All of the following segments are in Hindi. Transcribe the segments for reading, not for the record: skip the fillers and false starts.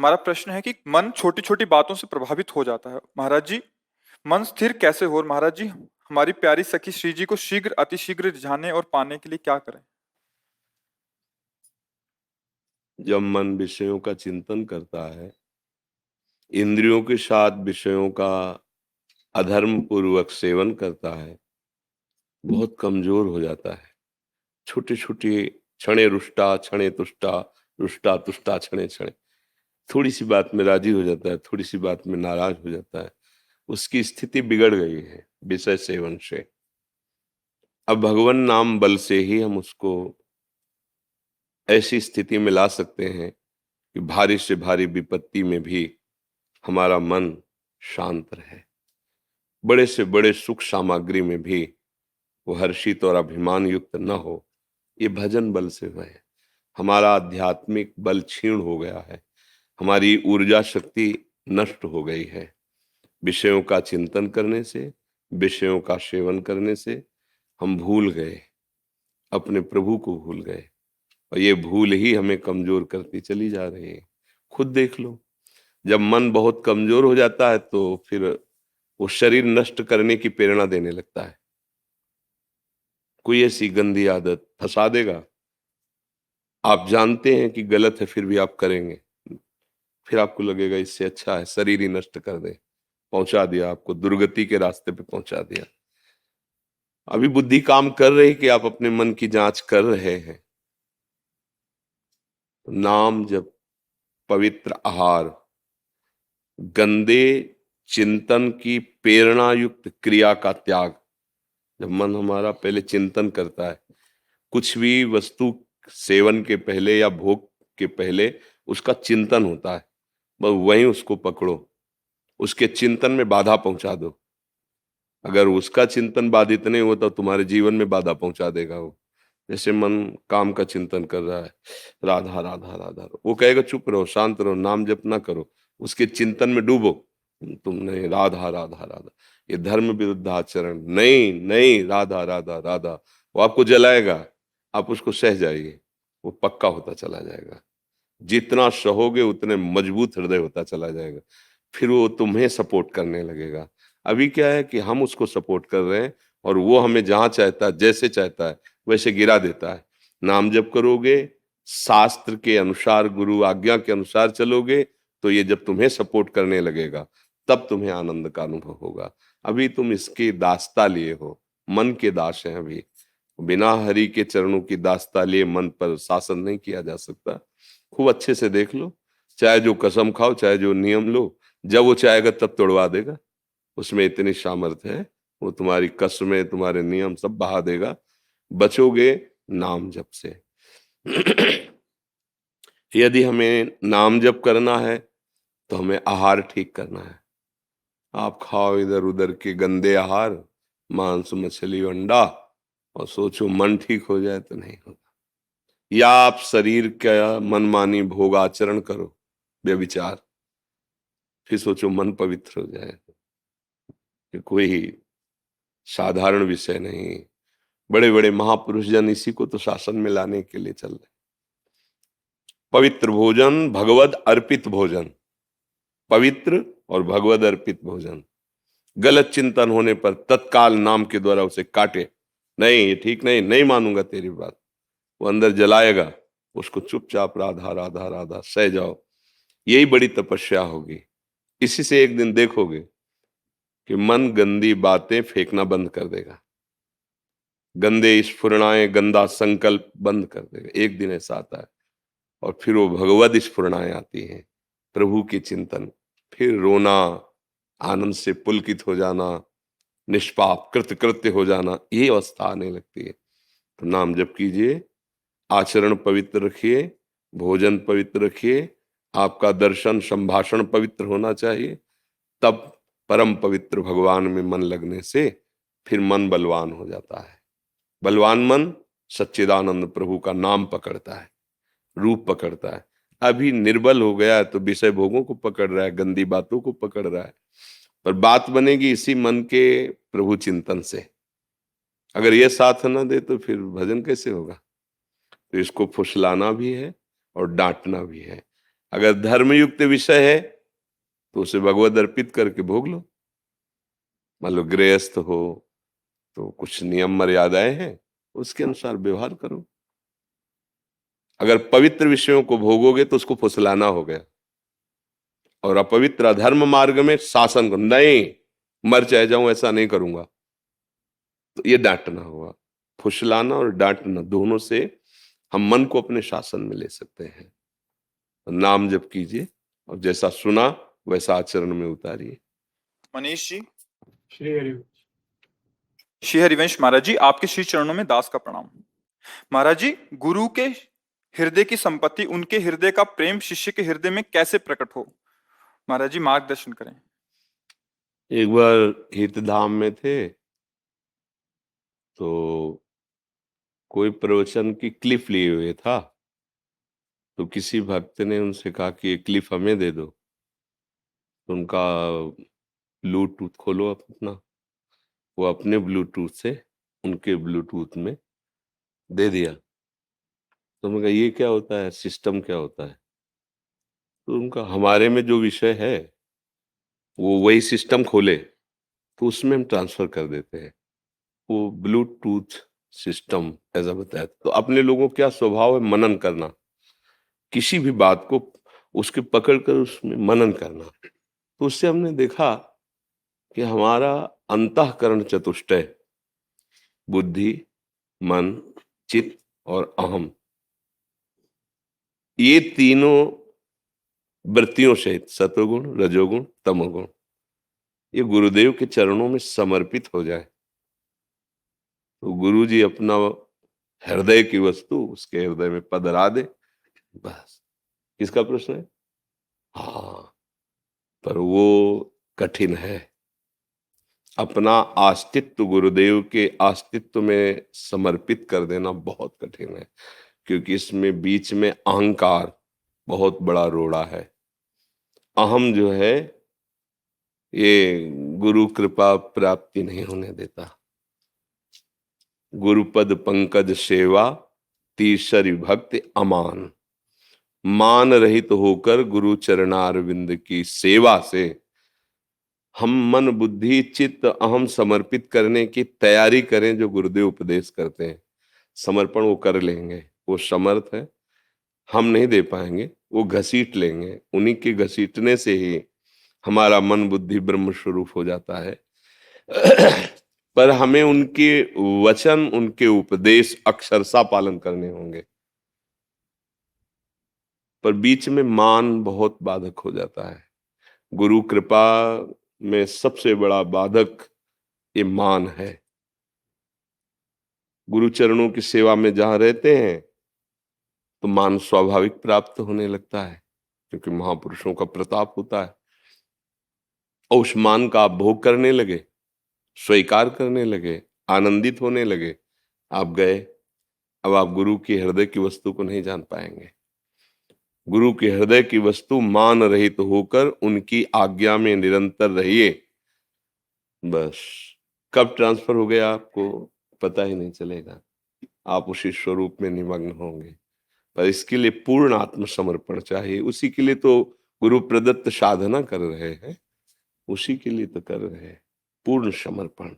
हमारा प्रश्न है कि मन छोटी-छोटी बातों से प्रभावित हो जाता है। महाराज जी, मन स्थिर कैसे हो? और महाराज जी, हमारी प्यारी सखी श्री जी को शीघ्र अतिशीघ्र रिझाने और पाने के लिए क्या करें? जब मन विषयों का चिंतन करता है, इंद्रियों के साथ विषयों का अधर्म पूर्वक सेवन करता है, बहुत कमजोर हो जाता है। छोटे छोटे क्षणे रुष्टा क्षणे तुष्टा, रुष्टा तुष्टा क्षणे क्षणे, थोड़ी सी बात में राजी हो जाता है, थोड़ी सी बात में नाराज हो जाता है। उसकी स्थिति बिगड़ गई है विषय सेवन से। अब भगवान नाम बल से ही हम उसको ऐसी स्थिति में ला सकते हैं कि भारी से भारी विपत्ति में भी हमारा मन शांत रहे, बड़े से बड़े सुख सामग्री में भी वो हर्षित और अभिमान युक्त न हो। ये भजन बल से हुआ है। हमारा आध्यात्मिक बल क्षीण हो गया है, हमारी ऊर्जा शक्ति नष्ट हो गई है। विषयों का चिंतन करने से, विषयों का सेवन करने से हम भूल गए, अपने प्रभु को भूल गए, और ये भूल ही हमें कमजोर करती चली जा रही है। खुद देख लो, जब मन बहुत कमजोर हो जाता है तो फिर वो शरीर नष्ट करने की प्रेरणा देने लगता है। कोई ऐसी गंदी आदत फंसा देगा, आप जानते हैं कि गलत है फिर भी आप करेंगे, फिर आपको लगेगा इससे अच्छा है शरीर ही नष्ट कर दे। पहुंचा दिया, आपको दुर्गति के रास्ते पे पहुंचा दिया। अभी बुद्धि काम कर रही कि आप अपने मन की जांच कर रहे हैं। नाम जब पवित्र आहार, गंदे चिंतन की प्रेरणा युक्त क्रिया का त्याग। जब मन हमारा पहले चिंतन करता है, कुछ भी वस्तु सेवन के पहले या भोग के पहले उसका चिंतन होता है, बस वहीं उसको पकड़ो, उसके चिंतन में बाधा पहुंचा दो। अगर उसका चिंतन बाधित नहीं हो तो तुम्हारे जीवन में बाधा पहुंचा देगा वो। जैसे मन काम का चिंतन कर रहा है, राधा राधा राधा, वो कहेगा चुप रहो, शांत रहो, नाम जप ना करो, उसके चिंतन में डूबो। तुमने राधा राधा राधा, ये धर्म विरुद्ध आचरण, नहीं नहीं, राधा राधा राधा, वो आपको जलाएगा। आप उसको सह जाइए, वो पक्का होता चला जाएगा। जितना सहोगे उतने मजबूत हृदय होता चला जाएगा, फिर वो तुम्हें सपोर्ट करने लगेगा। अभी क्या है कि हम उसको सपोर्ट कर रहे हैं और वो हमें जहां चाहता है, जैसे चाहता है वैसे गिरा देता है। नाम जप करोगे, शास्त्र के अनुसार, गुरु आज्ञा के अनुसार चलोगे, तो ये जब तुम्हें सपोर्ट करने लगेगा तब तुम्हें आनंद का अनुभव होगा। अभी तुम इसकी दासता लिए हो, मन के दास हैं अभी। बिना हरि के चरणों की दासता लिए मन पर शासन नहीं किया जा सकता। खूब अच्छे से देख लो, चाहे जो कसम खाओ, चाहे जो नियम लो, जब वो चाहेगा तब तोड़वा देगा। उसमें इतनी सामर्थ्य है, वो तुम्हारी कसमें, तुम्हारे नियम सब बहा देगा। बचोगे नाम जप से। यदि हमें नाम जप करना है तो हमें आहार ठीक करना है। आप खाओ इधर उधर के गंदे आहार, मांस मछली अंडा, और सोचो मन ठीक हो जाए, तो नहीं होगा। या आप शरीर का मनमानी भोग आचरण करो, व्यभिचार, फिर सोचो मन पवित्र हो जाए। कि कोई साधारण विषय नहीं, बड़े बड़े महापुरुष जन इसी को तो शासन में लाने के लिए चल रहे। पवित्र भोजन, भगवद अर्पित भोजन, पवित्र और भगवद अर्पित भोजन। गलत चिंतन होने पर तत्काल नाम के द्वारा उसे काटे। नहीं ये ठीक नहीं, नहीं मानूंगा तेरी बात, वो अंदर जलाएगा, उसको चुपचाप राधा राधा राधा सह जाओ। यही बड़ी तपस्या होगी। इसी से एक दिन देखोगे कि मन गंदी बातें फेंकना बंद कर देगा, गंदे स्फुरणाएं, गंदा संकल्प बंद कर देगा। एक दिन ऐसा आता है, और फिर वो भगवद स्फुरणाएं आती हैं, प्रभु की चिंतन, फिर रोना, आनंद से पुलकित हो जाना, निष्पाप कृत कृत्य हो जाना, ये अवस्था आने लगती है। तो नाम जप कीजिए, आचरण पवित्र रखिए, भोजन पवित्र रखिए, आपका दर्शन संभाषण पवित्र होना चाहिए। तब परम पवित्र भगवान में मन लगने से फिर मन बलवान हो जाता है। बलवान मन सच्चिदानंद प्रभु का नाम पकड़ता है, रूप पकड़ता है। अभी निर्बल हो गया है तो विषय भोगों को पकड़ रहा है, गंदी बातों को पकड़ रहा है। पर बात बनेगी इसी मन के प्रभु चिंतन से। अगर ये साथ न दे तो फिर भजन कैसे होगा? तो इसको फुसलाना भी है और डांटना भी है। अगर धर्मयुक्त विषय है तो उसे भगवद अर्पित करके भोग लो। मान लो गृहस्थ हो तो कुछ नियम मर्यादाएं हैं, उसके अनुसार व्यवहार करो। अगर पवित्र विषयों को भोगोगे तो उसको फुसलाना हो गया। और अपवित्र अधर्म मार्ग में शासन को, नहीं मर चाहे जाऊं ऐसा नहीं करूंगा, तो ये डांटना हुआ। फुसलाना और डांटना दोनों से हम मन को अपने शासन में ले सकते हैं। नाम जप कीजिए और जैसा सुना वैसा आचरण में उतारिए। मनीष जी। श्री हरिवंश। श्री हरिवंश महाराज जी, आपके श्री चरणों में दास का प्रणाम। महाराज जी, गुरु के हृदय की संपत्ति, उनके हृदय का प्रेम शिष्य के हृदय में कैसे प्रकट हो? महाराज जी मार्गदर्शन करें। एक बार हितधाम में थे तो कोई प्रवचन की क्लिप लिए हुए था, तो किसी भक्त ने उनसे कहा कि ये क्लिप हमें दे दो। तो उनका ब्लूटूथ खोलो अपना, वो अपने ब्लूटूथ से उनके ब्लूटूथ में दे दिया। तो मैं कहा ये क्या होता है, सिस्टम क्या होता है? तो उनका हमारे में जो विषय है वो वही सिस्टम खोले तो उसमें हम ट्रांसफर कर देते हैं। वो ब्लूटूथ सिस्टम ऐसा बताया। तो अपने लोगों का क्या स्वभाव है, मनन करना, किसी भी बात को उसके पकड़ कर उसमें मनन करना। तो उससे हमने देखा कि हमारा अंतःकरण चतुष्टय, बुद्धि, मन, चित्त और अहम, ये तीनों वृत्तियों सहित सत्वगुण, रजोगुण, तमोगुण, ये गुरुदेव के चरणों में समर्पित हो जाए तो गुरु जी अपना हृदय की वस्तु उसके हृदय में पधरा दे। बस। किसका प्रश्न है? हाँ, पर वो कठिन है। अपना अस्तित्व गुरुदेव के अस्तित्व में समर्पित कर देना बहुत कठिन है, क्योंकि इसमें बीच में अहंकार बहुत बड़ा रोड़ा है। अहम जो है ये गुरु कृपा प्राप्ति नहीं होने देता। गुरुपद पंकज सेवा तीसरी भक्ति अमान, मान रहित होकर गुरु चरणारविंद की सेवा से हम मन बुद्धि चित्त अहम समर्पित करने की तैयारी करें। जो गुरुदेव उपदेश करते हैं समर्पण वो कर लेंगे, वो समर्थ है, हम नहीं दे पाएंगे, वो घसीट लेंगे। उन्हीं के घसीटने से ही हमारा मन बुद्धि ब्रह्म स्वरूप हो जाता है। पर हमें उनके वचन, उनके उपदेश अक्षरशः पालन करने होंगे। पर बीच में मान बहुत बाधक हो जाता है। गुरु कृपा में सबसे बड़ा बाधक ये मान है। गुरु चरणों की सेवा में जहां रहते हैं तो मान स्वाभाविक प्राप्त होने लगता है, क्योंकि महापुरुषों का प्रताप होता है। और उस मान का आप भोग करने लगे, स्वीकार करने लगे, आनंदित होने लगे, आप गए। अब आप गुरु की हृदय की वस्तु को नहीं जान पाएंगे। गुरु के हृदय की वस्तु मान रहित होकर उनकी आज्ञा में निरंतर रहिए। बस कब ट्रांसफर हो गया आपको पता ही नहीं चलेगा, आप उसी स्वरूप में निमग्न होंगे। पर इसके लिए पूर्ण आत्मसमर्पण चाहिए। उसी के लिए तो गुरु प्रदत्त साधना कर रहे हैं, उसी के लिए तो कर रहे हैं। पूर्ण समर्पण।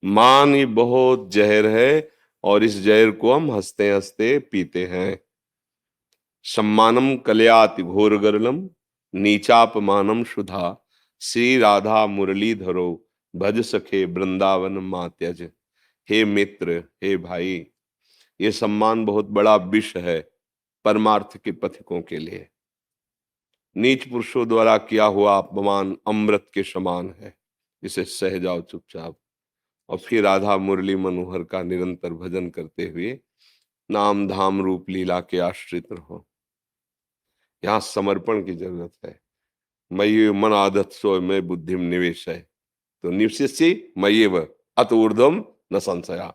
मान ये बहुत जहर है और इस जहर को हम हंसते हंसते पीते हैं। सम्मानम कलयाति घोर गरलम नीचापमानम सुधा, श्री राधा मुरलीधरो भज सखे वृंदावन मात्यज। हे मित्र, हे भाई, ये सम्मान बहुत बड़ा विष है परमार्थ के पथिकों के लिए। नीच पुरुषों द्वारा किया हुआ अपमान अमृत के समान है, इसे सह जाओ चुपचाप और फिर राधा मुरली मनोहर का निरंतर भजन करते हुए नाम धाम रूप लीला के आश्रित रहो। यहाँ समर्पण की जरूरत है। मयि मन आदत सो मैं बुद्धि निवेश है, तो निवशिष्य मय्येव अत ऊर्ध्वम न संशया।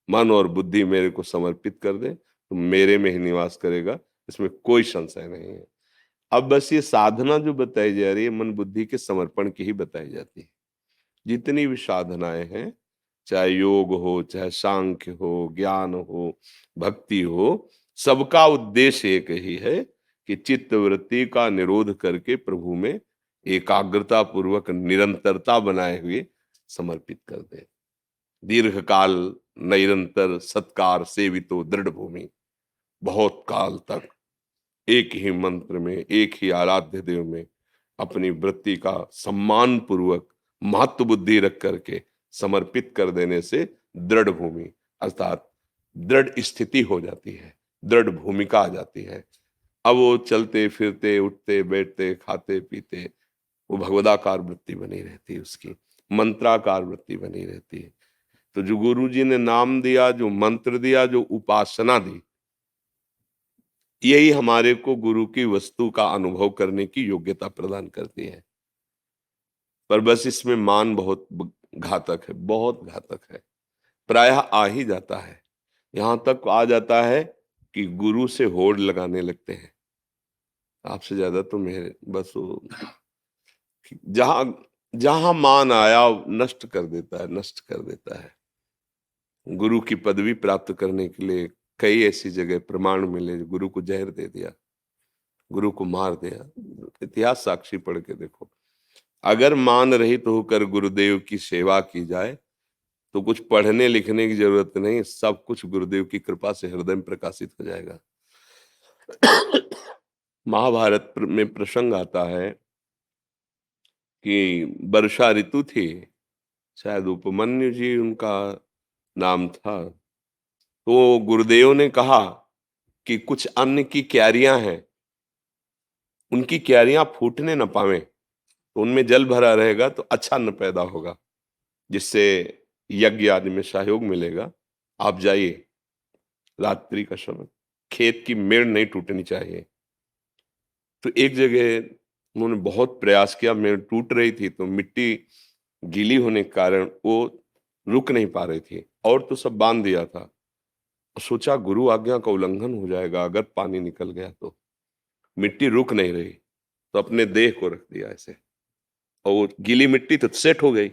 मन और बुद्धि मेरे को समर्पित कर दे तो मेरे में ही निवास करेगा, इसमें कोई संशय नहीं है। अब बस ये साधना जो बताई जा रही है मन बुद्धि के समर्पण की ही बताई जाती है। जितनी भी साधनाएं हैं, चाहे योग हो, चाहे सांख्य हो, ज्ञान हो, भक्ति हो, सबका उद्देश्य एक ही है कि चित्त वृत्ति का निरोध करके प्रभु में एकाग्रता पूर्वक निरंतरता बनाए हुए समर्पित कर दे। दीर्घ काल निरंतर सत्कार सेवितो दृढ़ भूमि, बहुत काल तक एक ही मंत्र में, एक ही आराध्य देव में अपनी वृत्ति का सम्मान पूर्वक महत्व बुद्धि रख करके समर्पित कर देने से दृढ़ भूमि अर्थात दृढ़ स्थिति हो जाती है, दृढ़ भूमिका आ जाती है। अब वो चलते फिरते उठते बैठते खाते पीते वो भगवदाकार वृत्ति बनी रहती है, उसकी मंत्राकार वृत्ति बनी रहती है। तो जो गुरु जी ने नाम दिया, जो मंत्र दिया, जो उपासना दी, यही हमारे को गुरु की वस्तु का अनुभव करने की योग्यता प्रदान करती है। पर बस इसमें मान बहुत घातक है, बहुत घातक है। प्रायः आ ही जाता है, यहां तक आ जाता है कि गुरु से होड़ लगाने लगते हैं, आपसे ज्यादा तो मेरे, बस वो जहां जहां मान आया नष्ट कर देता है, नष्ट कर देता है। गुरु की पदवी प्राप्त करने के लिए कई ऐसी जगह प्रमाण मिले, गुरु को जहर दे दिया, गुरु को मार दिया। इतिहास साक्षी पढ़ के देखो। अगर मान रहित होकर गुरुदेव की सेवा की जाए तो कुछ पढ़ने लिखने की जरूरत नहीं, सब कुछ गुरुदेव की कृपा से हृदय में प्रकाशित हो जाएगा। महाभारत में प्रसंग आता है कि वर्षा ऋतु थी, शायद उपमन्यु जी उनका नाम था। तो गुरुदेव ने कहा कि कुछ अन्न की क्यारियां हैं, उनकी क्यारियां फूटने न पावे, तो उनमें जल भरा रहेगा तो अच्छा अन्न पैदा होगा, जिससे यज्ञ आदि में सहयोग मिलेगा। आप जाइए, रात्रि का समय, खेत की मेड़ नहीं टूटनी चाहिए। तो एक जगह उन्होंने बहुत प्रयास किया, मेड़ टूट रही थी, तो मिट्टी गीली होने के कारण वो रुक नहीं पा रही थी, और तो सब बांध दिया था। सोचा गुरु आज्ञा का उल्लंघन हो जाएगा अगर पानी निकल गया तो, मिट्टी रुक नहीं रही, तो अपने देह को रख दिया ऐसे, और वो गीली मिट्टी तो सेट हो गई।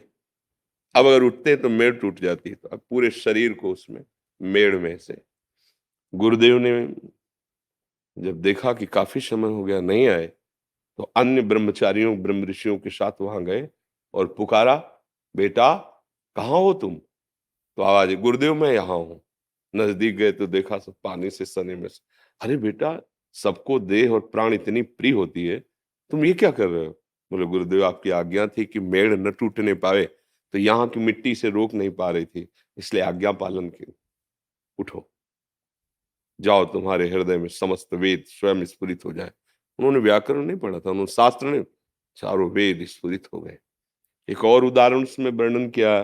अब अगर उठते तो मेड़ टूट जाती, तो अब पूरे शरीर को उसमें मेड़ में से गुरुदेव ने जब देखा कि काफी समय हो गया नहीं आए, तो अन्य ब्रह्मचारियों ब्रह्म ऋषियों के साथ वहां गए और पुकारा, बेटा कहाँ हो तुम? तो आवाज, गुरुदेव मैं यहाँ हूँ। नजदीक गए तो देखा सब पानी से सने में से। अरे बेटा, सबको देह और प्राण इतनी प्रिय होती है, तुम ये क्या कर रहे हो? बोले गुरुदेव आपकी आज्ञा थी कि मेड़ न टूटने पावे, तो यहाँ की मिट्टी से रोक नहीं पा रही थी, इसलिए आज्ञा पालन की। उठो, जाओ, तुम्हारे हृदय में समस्त वेद स्वयं स्फुरित हो जाए। उन्होंने व्याकरण नहीं पढ़ा था, उन्होंने शास्त्र नहीं, चारों वेद स्फुरित हो गए। एक और उदाहरण उसमें वर्णन किया,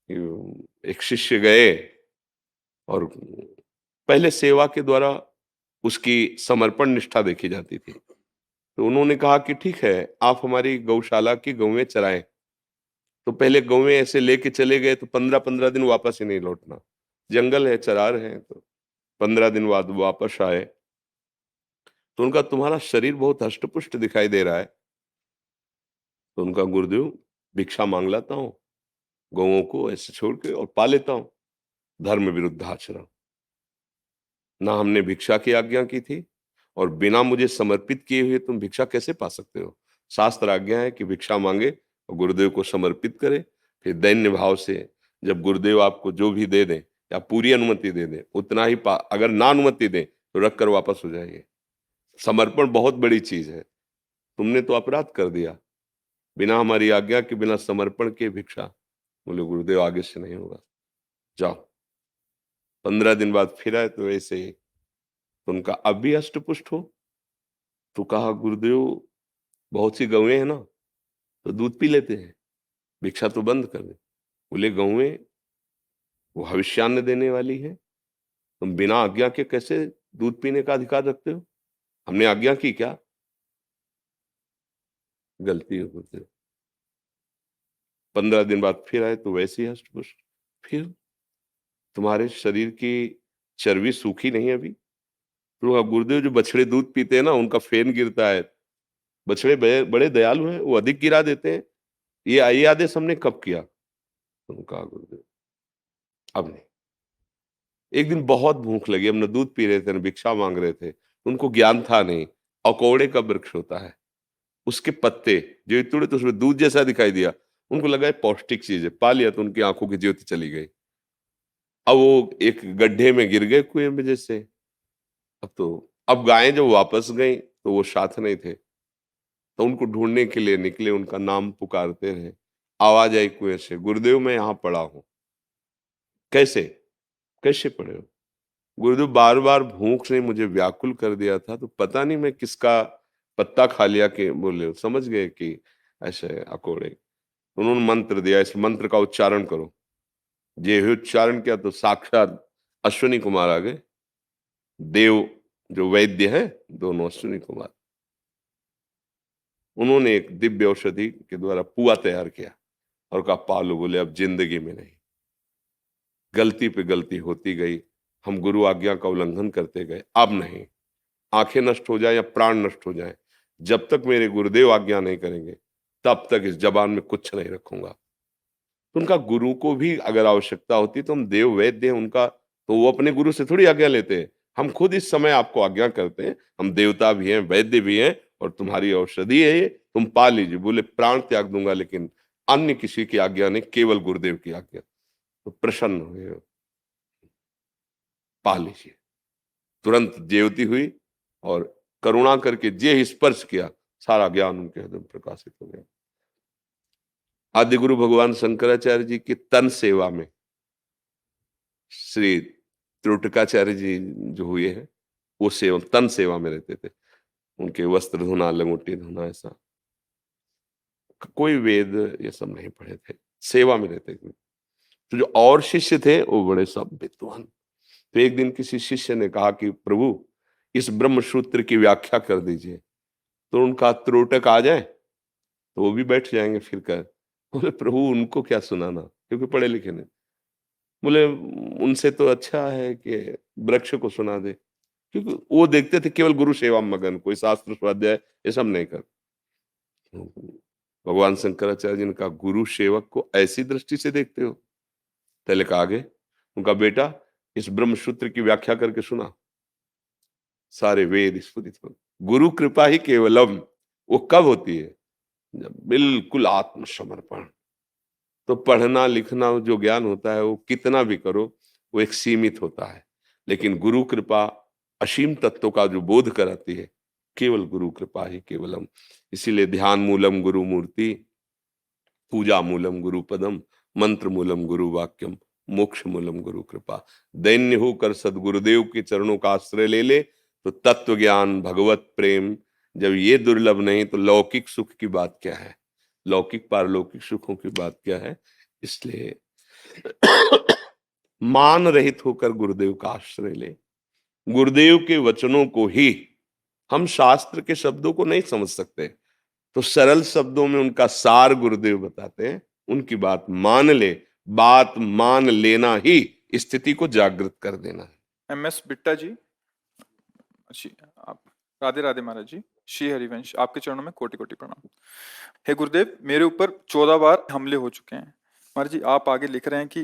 एक शिष्य गए और पहले सेवा के द्वारा उसकी समर्पण निष्ठा देखी जाती थी। तो उन्होंने कहा कि ठीक है, आप हमारी गौशाला की गौएं चराएं। तो पहले गौएं ऐसे लेके चले गए, तो 15-15 दिन वापस ही नहीं लौटना, जंगल है, चरा रहे हैं। तो 15 दिन बाद वापस आए, तो उनका तुम्हारा शरीर बहुत हष्टपुष्ट दिखाई दे रहा है। तो उनका, गुरुदेव भिक्षा मांग लाता हूँ, गौओं को ऐसे छोड़ के और पा लेता हूँ, धर्म विरुद्ध आचरण। ना हमने भिक्षा की आज्ञा की थी, और बिना मुझे समर्पित किए हुए तुम भिक्षा कैसे पा सकते हो? शास्त्र आज्ञा है कि भिक्षा मांगे और गुरुदेव को समर्पित करे, फिर दैन्य भाव से जब गुरुदेव आपको जो भी दे दें या पूरी अनुमति दे दें उतना ही पा, अगर ना अनुमति दें तो रख कर वापस हो जाइए। समर्पण बहुत बड़ी चीज है। तुमने तो अपराध कर दिया, बिना हमारी आज्ञा के, बिना समर्पण के भिक्षा। बोले गुरुदेव आगे से नहीं होगा, जाओ। 15 दिन बाद फिर आए तो ऐसे ही। तो उनका अब भी अष्टपुष्ट हो? तो कहा गुरुदेव बहुत सी गौएं हैं ना, तो दूध पी लेते हैं, भिक्षा तो बंद कर दे। बोले गौएं वो भविष्यान्न देने वाली है, तुम बिना आज्ञा के कैसे दूध पीने का अधिकार रखते हो? हमने आज्ञा की क्या? गलती हो गुरुदेव। 15 दिन बाद फिर आए तो वैसे ही हष्टपुष्ट। फिर तुम्हारे शरीर की चर्बी सूखी नहीं अभी? तो गुरुदेव जो बछड़े दूध पीते हैं ना, उनका फेन गिरता है, बछड़े बड़े दयालु हैं, वो अधिक गिरा देते हैं, ये आदेश हमने कब किया? तो कहा गुरुदेव अब नहीं। एक दिन बहुत भूख लगी, हम न दूध पी रहे थे न भिक्षा मांग रहे थे, उनको ज्ञान था नहीं। अकौड़े का वृक्ष होता है, उसके पत्ते जो तोड़े तो उसमें दूध जैसा दिखाई दिया, उनको लगा ये पौष्टिक चीज है, पा लिया तो उनकी आंखों की ज्योति चली गई। अब वो एक गड्ढे में गिर गए कुएं में जैसे। अब गायें जब वापस गई तो वो साथ नहीं थे, तो उनको ढूंढने के लिए निकले, उनका नाम पुकारते रहे। आवाज आई कुएं से, गुरुदेव मैं यहाँ पड़ा हूं। कैसे कैसे पड़े हो? गुरुदेव बार बार भूख ने मुझे व्याकुल कर दिया था, तो पता नहीं मैं किसका पत्ता खा लिया कि बोले समझ गए कि ऐसे अकोड़े। उन्होंने मंत्र दिया, इस मंत्र का उच्चारण करो। जे ही उच्चारण किया तो साक्षात अश्विनी कुमार आ गए। देव जो वैद्य है, दोनों अश्विनी कुमार। उन्होंने एक दिव्य औषधि के द्वारा पुआ तैयार किया और कहा पालो। बोले अब जिंदगी में नहीं। गलती पे गलती होती गई, हम गुरु आज्ञा का उल्लंघन करते गए। अब नहीं, आंखें नष्ट हो जाए या प्राण नष्ट हो जाए, जब तक मेरे गुरुदेव आज्ञा नहीं करेंगे तब तक इस जबान में कुछ नहीं रखूंगा। तो उनका गुरु को भी अगर आवश्यकता होती तो हम देव वैद्य हैं उनका, तो वो अपने गुरु से थोड़ी आज्ञा लेते हैं। हम खुद इस समय आपको आज्ञा करते हैं, हम देवता भी हैं, वैद्य भी हैं, और तुम्हारी औषधि है ये, तुम पा लीजिए। बोले प्राण त्याग दूंगा लेकिन अन्य किसी की आज्ञा नहीं, केवल गुरुदेव की आज्ञा। तो प्रसन्न हुए, पा लीजिए। तुरंत ज्योति हुई और करुणा करके जे ही स्पर्श किया, सारा ज्ञान उनके हृदय में प्रकाशित हो गया। आदि गुरु भगवान शंकराचार्य जी की तन सेवा में श्री त्रोटकाचार्य जी जो हुए हैं, वो सेवा तन सेवा में रहते थे। उनके वस्त्र धोना, लंगोटी धोना, ऐसा कोई वेद ये सब नहीं पढ़े थे, सेवा में रहते थे। तो जो और शिष्य थे वो बड़े सब विद्वान। तो एक दिन किसी शिष्य ने कहा कि प्रभु इस ब्रह्म सूत्र की व्याख्या कर दीजिए। तो उनका त्रोटक आ जाए तो वो भी बैठ जाएंगे फिर कर। बोले प्रभु उनको क्या सुनाना, क्योंकि पढ़े लिखे नहीं। बोले उनसे तो अच्छा है कि वृक्ष को सुना दे, क्योंकि वो देखते थे केवल गुरु सेवा में मगन, कोई शास्त्र स्वाध्याय ये सब नहीं कर। भगवान शंकराचार्य जी ने कहा गुरु सेवक को ऐसी दृष्टि से देखते हो? पहले कहा आगे, उनका बेटा इस ब्रह्म सूत्र की व्याख्या करके सुना। सारे वेद स्फुरित हो। गुरु कृपा ही केवलम, वो कब होती है? जब बिल्कुल आत्मसमर्पण। तो पढ़ना लिखना जो ज्ञान होता है वो कितना भी करो वो एक सीमित होता है, लेकिन गुरु कृपा असीम तत्व का जो बोध कराती है, केवल गुरु कृपा ही केवलम। इसीलिए ध्यान मूलम गुरु मूर्ति, पूजा मूलम गुरु पदम, मंत्र मूलम गुरु वाक्यम, मोक्ष मूलम गुरु कृपा। दैन्य होकर सदगुरुदेव के चरणों का आश्रय ले ले तो तत्व ज्ञान, भगवत प्रेम जब ये दुर्लभ नहीं तो लौकिक सुख की बात क्या है, लौकिक पारलौकिक सुखों की बात क्या है। इसलिए मान रहित होकर गुरुदेव का आश्रय ले। गुरुदेव के वचनों को ही, हम शास्त्र के शब्दों को नहीं समझ सकते, तो सरल शब्दों में उनका सार गुरुदेव बताते हैं, उनकी बात मान ले। बात मान लेना ही स्थिति को जागृत कर देना है। MS बिट्टा जी, आप राधे राधे महाराज जी। श्री हरिवंश, आपके चरणों में कोटि कोटि प्रणाम। हे गुरुदेव, मेरे ऊपर 14 बार हमले हो चुके हैं। महाराज जी, आप आगे लिख रहे हैं कि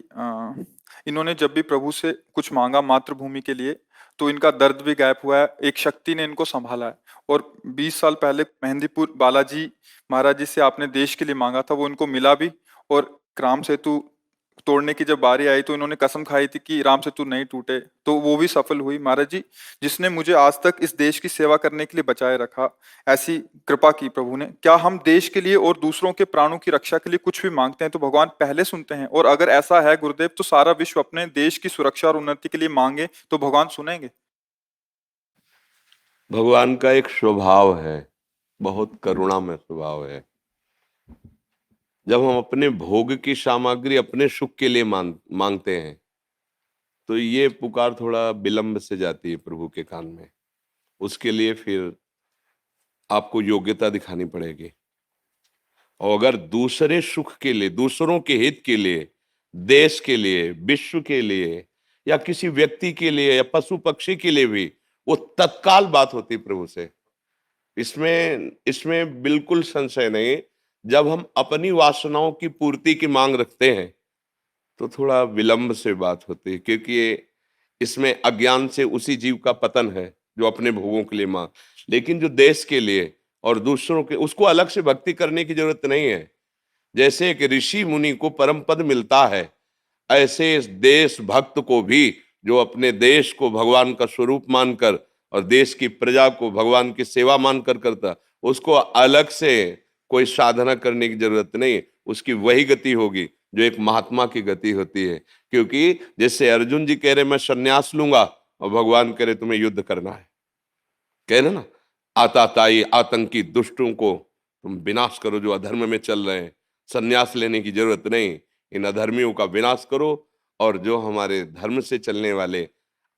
इन्होंने जब भी प्रभु से कुछ मांगा मातृभूमि के लिए तो इनका दर्द भी गायब हुआ है, एक शक्ति ने इनको संभाला है। और 20 साल पहले मेहंदीपुर बालाजी महाराज जी से आपने देश के लिए मांगा था, वो इनको मिला भी। और राम सेतु तोड़ने की जब बारी आई तो इन्होंने कसम खाई थी कि राम सेतु नहीं टूटे, तो वो भी सफल हुई। महाराज जी, जिसने मुझे आज तक इस देश की सेवा करने के लिए बचाए रखा, ऐसी कृपा की प्रभु ने। क्या हम देश के लिए और दूसरों के प्राणों की रक्षा के लिए कुछ भी मांगते हैं तो भगवान पहले सुनते हैं? और अगर ऐसा है गुरुदेव, तो सारा विश्व अपने देश की सुरक्षा और उन्नति के लिए मांगे तो भगवान सुनेंगे? भगवान का एक स्वभाव है, बहुत करुणामय स्वभाव है। जब हम अपने भोग की सामग्री अपने सुख के लिए मांगते हैं तो ये पुकार थोड़ा विलंब से जाती है प्रभु के कान में। उसके लिए फिर आपको योग्यता दिखानी पड़ेगी। और अगर दूसरे सुख के लिए, दूसरों के हित के लिए, देश के लिए, विश्व के लिए, या किसी व्यक्ति के लिए या पशु पक्षी के लिए भी, वो तत्काल बात होती प्रभु से। इसमें इसमें बिल्कुल संशय नहीं। जब हम अपनी वासनाओं की पूर्ति की मांग रखते हैं तो थोड़ा विलंब से बात होती है, क्योंकि इसमें अज्ञान से उसी जीव का पतन है जो अपने भोगों के लिए मांग, लेकिन जो देश के लिए और दूसरों के, उसको अलग से भक्ति करने की जरूरत नहीं है। जैसे एक ऋषि मुनि को परम पद मिलता है, ऐसे इस देश भक्त को भी, जो अपने देश को भगवान का स्वरूप मानकर और देश की प्रजा को भगवान की सेवा मानकर करता, उसको अलग से कोई साधना करने की जरूरत नहीं। उसकी वही गति होगी जो एक महात्मा की गति होती है। क्योंकि जैसे अर्जुन जी कह रहे मैं संन्यास लूंगा, और भगवान कह रहे तुम्हें युद्ध करना है, कह रहे ना, आताताई आतंकी दुष्टों को तुम विनाश करो जो अधर्म में चल रहे हैं। संन्यास लेने की जरूरत नहीं, इन अधर्मियों का विनाश करो, और जो हमारे धर्म से चलने वाले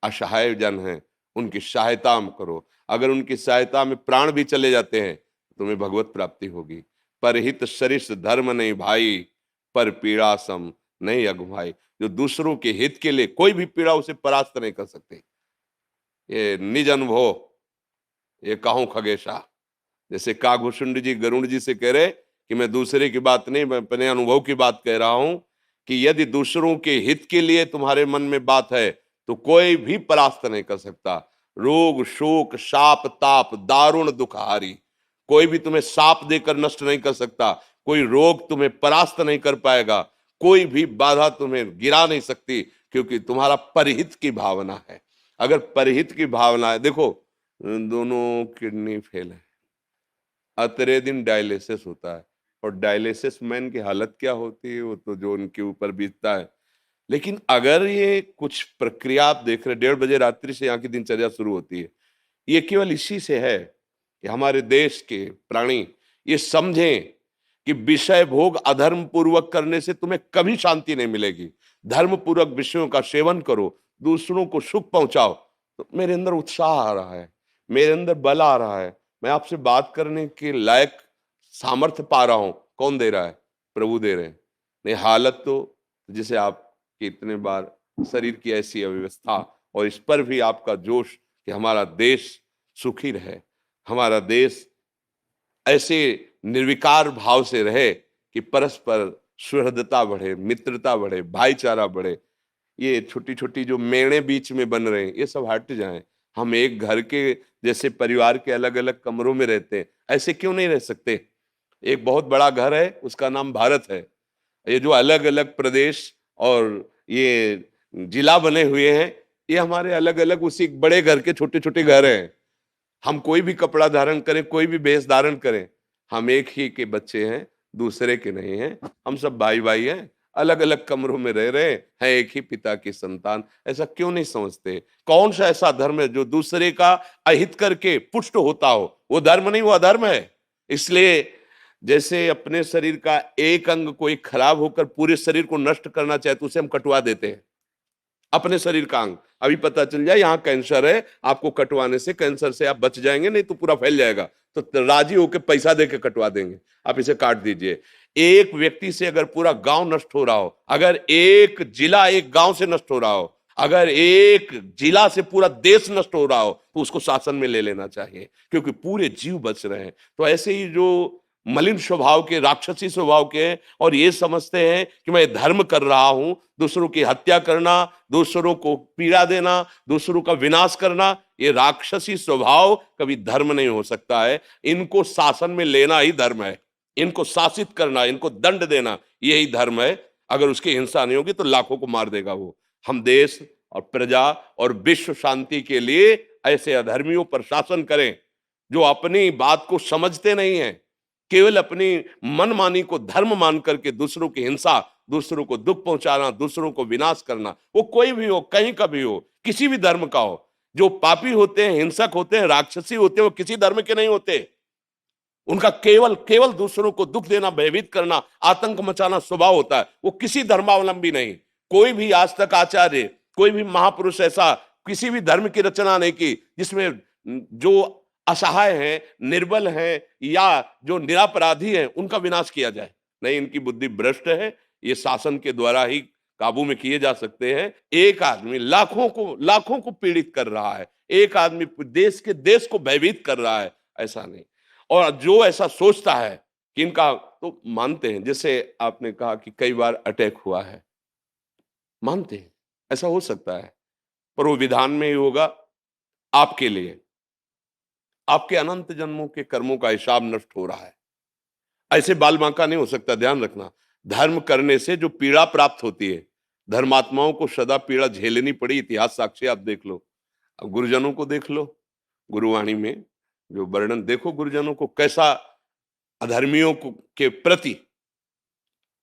असहाय जन हैं उनकी सहायता करो। अगर उनकी सहायता में प्राण भी चले जाते हैं तो तुम्हें भगवत प्राप्ति होगी। परहित सरिस धर्म नहीं भाई, पर पीड़ा सम नहीं अगुभाई। जो दूसरों के हित के लिए कोई भी पीड़ा उसे परास्त नहीं कर सकते। ये निज अनुभव, ये काहू खगेशा। जैसे काघुशुंड जी गरुड़ जी से कह रहे कि मैं दूसरे की बात नहीं, मैं अपने अनुभव की बात कह रहा हूं कि यदि दूसरों के हित के लिए तुम्हारे मन में बात है तो कोई भी परास्त नहीं कर सकता। रोग शोक शाप ताप दारुण दुखहारी, कोई भी तुम्हें साप देकर नष्ट नहीं कर सकता, कोई रोग तुम्हें परास्त नहीं कर पाएगा, कोई भी बाधा तुम्हें गिरा नहीं सकती, क्योंकि तुम्हारा परहित की भावना है। अगर परहित की भावना है, देखो दोनों किडनी फेल है, अतरे दिन डायलिसिस होता है, और डायलिसिस मैन की हालत क्या होती है वो तो जो उनके ऊपर बीतता है। लेकिन अगर ये कुछ प्रक्रिया आप देख रहे, 1:30 बजे रात्रि से यहाँ की दिनचर्या शुरू होती है, ये केवल इसी से है कि हमारे देश के प्राणी ये समझें कि विषय भोग अधर्म पूर्वक करने से तुम्हें कभी शांति नहीं मिलेगी। धर्म पूर्वक विषयों का सेवन करो, दूसरों को सुख पहुंचाओ, तो मेरे अंदर उत्साह आ रहा है, मेरे अंदर बल आ रहा है, मैं आपसे बात करने के लायक सामर्थ्य पा रहा हूं। कौन दे रहा है? प्रभु दे रहे हैं। नहीं हालत तो, जिसे आप कितने बार शरीर की ऐसी अव्यवस्था, और इस पर भी आपका जोश कि हमारा देश सुखी रहे, हमारा देश ऐसे निर्विकार भाव से रहे कि परस्पर सुहृदता बढ़े, मित्रता बढ़े, भाईचारा बढ़े। ये छोटी छोटी जो मेड़े बीच में बन रहे हैं ये सब हट जाएं। हम एक घर के जैसे परिवार के अलग अलग कमरों में रहते हैं, ऐसे क्यों नहीं रह सकते? एक बहुत बड़ा घर है, उसका नाम भारत है। ये जो अलग अलग प्रदेश और ये जिला बने हुए हैं, ये हमारे अलग अलग उसी बड़े घर के छोटे छोटे घर हैं। हम कोई भी कपड़ा धारण करें, कोई भी वेश धारण करें, हम एक ही के बच्चे हैं, दूसरे के नहीं हैं। हम सब भाई भाई हैं, अलग अलग कमरों में रह रहे हैं, एक ही पिता की संतान। ऐसा क्यों नहीं समझते? कौन सा ऐसा धर्म है जो दूसरे का अहित करके पुष्ट होता हो? वो धर्म नहीं, वो अधर्म है। इसलिए जैसे अपने शरीर का एक अंग कोई खराब होकर पूरे शरीर को नष्ट करना चाहे तो उसे हम कटवा देते हैं। अपने शरीर का अंग अभी पता चल जाए यहाँ कैंसर है, आपको कटवाने से कैंसर से आप बच जाएंगे, नहीं तो पूरा फैल जाएगा, तो राजी होकर पैसा देके कटवा देंगे, आप इसे काट दीजिए। एक व्यक्ति से अगर पूरा गांव नष्ट हो रहा हो, अगर एक जिला एक गांव से नष्ट हो रहा हो, अगर एक जिला से पूरा देश नष्ट हो रहा हो, तो उसको शासन में ले लेना चाहिए, क्योंकि पूरे जीव बच रहे हैं। तो ऐसे ही जो मलिन स्वभाव के, राक्षसी स्वभाव के हैं, और ये समझते हैं कि मैं धर्म कर रहा हूं, दूसरों की हत्या करना, दूसरों को पीड़ा देना, दूसरों का विनाश करना, ये राक्षसी स्वभाव कभी धर्म नहीं हो सकता है। इनको शासन में लेना ही धर्म है, इनको शासित करना, इनको दंड देना, यही धर्म है। अगर उसकी हिंसा नहीं होगी तो लाखों को मार देगा वो। हम देश और प्रजा और विश्व शांति के लिए ऐसे अधर्मियों पर शासन करें जो अपनी बात को समझते नहीं है, केवल अपनी मनमानी को धर्म मान करके दूसरों की हिंसा, दूसरों को दुख पहुंचाना, दूसरों को विनाश करना, वो कोई भी हो, कहीं का भी हो, किसी भी धर्म का हो। जो पापी होते हैं, हिंसक होते हैं, राक्षसी होते हैं, वो किसी धर्म के नहीं होते। उनका केवल केवल दूसरों को दुख देना, भयभीत करना, आतंक मचाना स्वभाव होता है। वो किसी धर्मावलंबी नहीं। कोई भी आज तक आचार्य, कोई भी महापुरुष ऐसा किसी भी धर्म की रचना नहीं की जिसमें जो असहाय हैं, निर्बल हैं, या जो निरपराधी हैं, उनका विनाश किया जाए। नहीं, इनकी बुद्धि भ्रष्ट है। ये शासन के द्वारा ही काबू में किए जा सकते हैं। एक आदमी लाखों को पीड़ित कर रहा है, एक आदमी देश को भयभीत कर रहा है, ऐसा नहीं। और जो ऐसा सोचता है कि इनका, तो मानते हैं, जैसे आपने कहा कि कई बार अटैक हुआ है, मानते हैं ऐसा हो सकता है, पर वो विधान में ही होगा आपके लिए। आपके अनंत जन्मों के कर्मों का हिसाब नष्ट हो रहा है। ऐसे बाल बांका नहीं हो सकता, ध्यान रखना। धर्म करने से जो पीड़ा प्राप्त होती है, धर्मात्माओं को सदा पीड़ा झेलनी पड़ी, इतिहास साक्षी आप देख लो। अब गुरुजनों को देख लो, गुरुवाणी में जो वर्णन देखो, गुरुजनों को कैसा अधर्मियों को के प्रति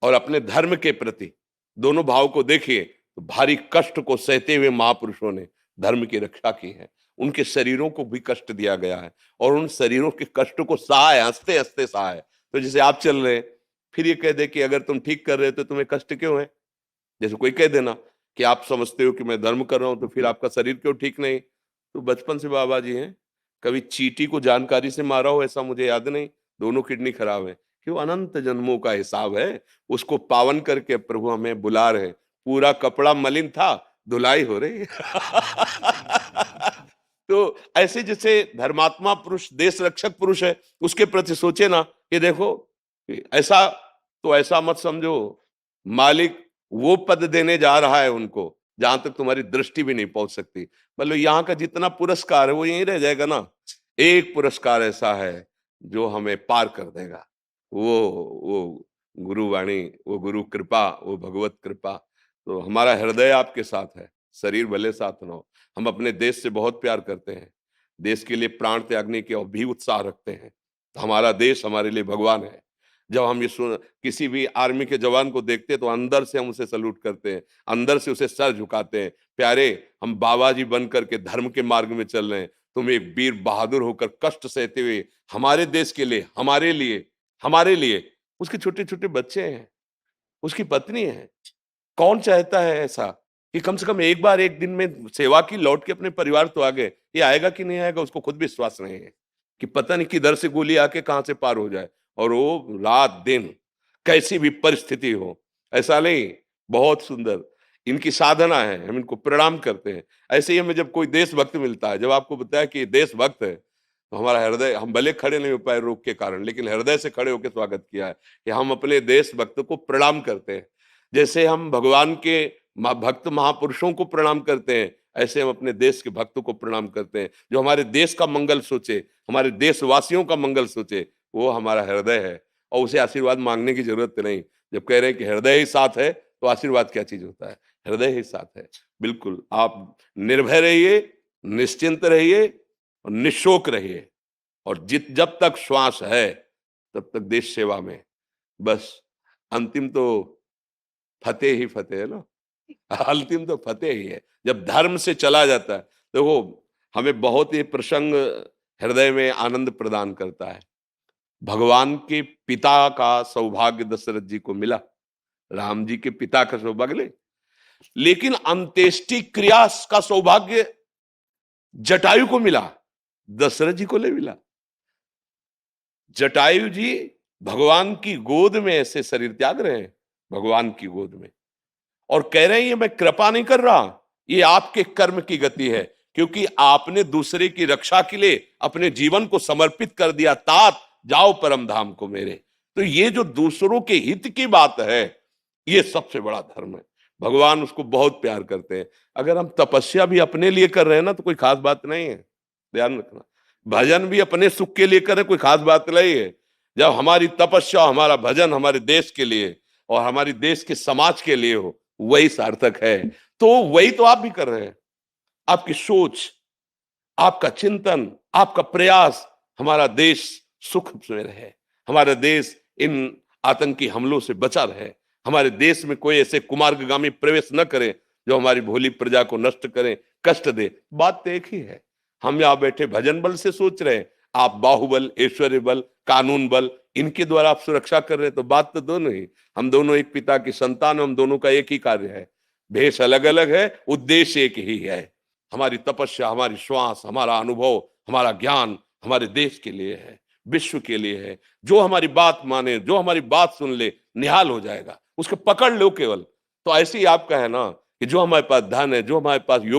और अपने धर्म के प्रति दोनों भाव को देखिए, तो भारी कष्ट को सहते हुए महापुरुषों ने धर्म की रक्षा की है। उनके शरीरों को भी कष्ट दिया गया है और उन शरीरों के कष्ट को सहा है, हंसते हंसते सहा है। तो जैसे आप चल रहे हैं, फिर ये कह दे कि अगर तुम ठीक कर रहे हो तो तुम्हें कष्ट क्यों है? जैसे कोई कह देना कि आप समझते हो कि मैं धर्म कर रहा हूं तो फिर आपका शरीर क्यों ठीक नहीं? तो बचपन से बाबा जी हैं, कभी चींटी को जानकारी से मारा हो ऐसा मुझे याद नहीं, दोनों किडनी खराब है। क्यों? अनंत जन्मों का हिसाब है, उसको पावन करके प्रभु हमें बुला रहे। पूरा कपड़ा मलिन था, धुलाई हो रही है। तो ऐसे जैसे धर्मात्मा पुरुष, देश रक्षक पुरुष है, उसके प्रति सोचे ना कि देखो ऐसा, तो ऐसा मत समझो, मालिक वो पद देने जा रहा है उनको जहां तक तुम्हारी दृष्टि भी नहीं पहुंच सकती। मतलब यहाँ का जितना पुरस्कार है वो यहीं रह जाएगा ना। एक पुरस्कार ऐसा है जो हमें पार कर देगा, वो गुरुवाणी, वो गुरु कृपा, वो भगवत कृपा। तो हमारा हृदय आपके साथ है, शरीर भले साथ ना हो। हम अपने देश से बहुत प्यार करते हैं, देश के लिए प्राण त्यागने के भी उत्साह रखते हैं। तो हमारा देश हमारे लिए भगवान है। जब हम ये किसी भी आर्मी के जवान को देखते हैं तो अंदर से हम उसे सल्यूट करते हैं, अंदर से उसे सर झुकाते हैं। प्यारे, हम बाबा जी बन करके धर्म के मार्ग में चल रहे हैं, तुम एक वीर बहादुर होकर कष्ट सहते हुए हमारे देश के लिए, हमारे लिए, उसके छोटे छोटे बच्चे हैं, उसकी पत्नी है। कौन चाहता है ऐसा कि कम से कम एक बार एक दिन में सेवा की, लौट के अपने परिवार तो आ गए? ये आएगा कि नहीं आएगा उसको खुद विश्वास नहीं है कि पता नहीं किधर से गोली आके कहां से पार हो जाए। और वो रात दिन कैसी भी परिस्थिति हो, ऐसा नहीं, बहुत सुंदर इनकी साधना है, हम इनको प्रणाम करते हैं। ऐसे ही हमें जब कोई देशभक्त मिलता है, जब आपको बताया कि देशभक्त है, तो हमारा हृदय, हम भले खड़े नहीं हो पाए रोग के कारण, लेकिन हृदय से खड़े होकर स्वागत किया है कि हम अपने देशभक्त को प्रणाम करते हैं। जैसे हम भगवान के भक्त महापुरुषों को प्रणाम करते हैं, ऐसे हम अपने देश के भक्तों को प्रणाम करते हैं, जो हमारे देश का मंगल सोचे, हमारे देशवासियों का मंगल सोचे। वो हमारा हृदय है और उसे आशीर्वाद मांगने की जरूरत नहीं। जब कह रहे हैं कि हृदय ही साथ है, तो आशीर्वाद क्या चीज होता है? हृदय ही साथ है। बिल्कुल आप निर्भय रहिए, निश्चिंत रहिए और निशोक रहिए। और जब तक श्वास है तब तक देश सेवा में, बस अंतिम तो फतेह ही फतेह है ना। अंतिम तो फतेह ही है जब धर्म से चला जाता है। देखो, हमें बहुत ही प्रसंग हृदय में आनंद प्रदान करता है। भगवान के पिता का सौभाग्य दशरथ जी को मिला, राम जी के पिता का सौभाग्य, लेकिन अंत्येष्टि क्रिया का सौभाग्य जटायु को मिला, दशरथ जी को नहीं मिला। जटायु जी भगवान की गोद में ऐसे शरीर त्याग रहे हैं, भगवान की गोद में, और कह रहे हैं ये मैं कृपा नहीं कर रहा, ये आपके कर्म की गति है, क्योंकि आपने दूसरे की रक्षा के लिए अपने जीवन को समर्पित कर दिया। तात जाओ परम धाम को मेरे। तो ये जो दूसरों के हित की बात है, ये सबसे बड़ा धर्म है। भगवान उसको बहुत प्यार करते हैं। अगर हम तपस्या भी अपने लिए कर रहे हैं ना, तो कोई खास बात नहीं है, ध्यान रखना। भजन भी अपने सुख के लिए करें, कोई खास बात नहीं है। जब हमारी तपस्या, हमारा भजन हमारे देश के लिए और हमारी देश के समाज के लिए हो, वही सार्थक है। तो वही तो आप भी कर रहे हैं। आपकी सोच, आपका चिंतन, आपका प्रयास, हमारा देश सुख में रहे, हमारा देश इन आतंकी हमलों से बचा रहे, हमारे देश में कोई ऐसे कुमार्गामी प्रवेश न करे जो हमारी भोली प्रजा को नष्ट करें, कष्ट दे। बात तो एक ही है। हम यहां बैठे भजन बल से सोच रहे हैं, आप बाहुबल, ऐश्वर्य बल, कानून बल, इनके द्वारा आप सुरक्षा कर रहे हैं। तो बात तो दोनों ही, हम दोनों एक पिता की संतान, हम दोनों का एक ही कार्य है। भेष अलग अलग है, उद्देश्य एक ही है। हमारी तपस्या, हमारी श्वास, हमारा अनुभव, हमारा ज्ञान हमारे देश के लिए है, विश्व के लिए है। जो हमारी बात माने, जो हमारी बात सुन ले, निहाल हो जाएगा, उसको पकड़ लो केवल। तो ऐसे ही आपका है ना कि जो हमारे पास धन है, जो हमारे पास योग